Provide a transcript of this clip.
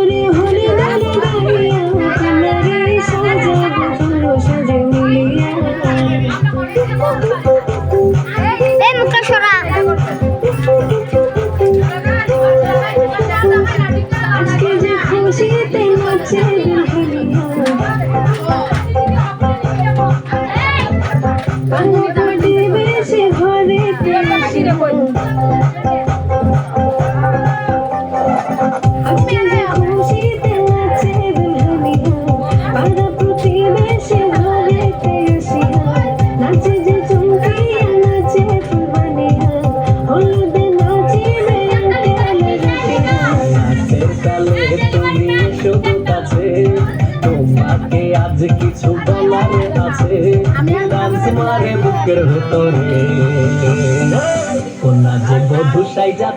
ঘরে হরে দাঁড়ে দাঁড়িয়া কন্যারে সাজাবো ভালো সাজে মিলিয়া এই মুখটা সরা আজকে যে খুশিতে নাচে দুলহানিয়া বাংলা পাটি বেশি ঘরে আজকে যে খুশিতে নাচে দুলহানিয়া বাংলা প্রতিবেশী ঘরে আসিয়া নাচে যে চমকিয়া নাচে ফুলবানিয়া হলুদে নাচিবে তালে তুমি শুধু কাছে তোমাকে আজ কিছু বলার আছে ডান্স মারে বুকের ভেতরে কোনা যে বধু সাইজা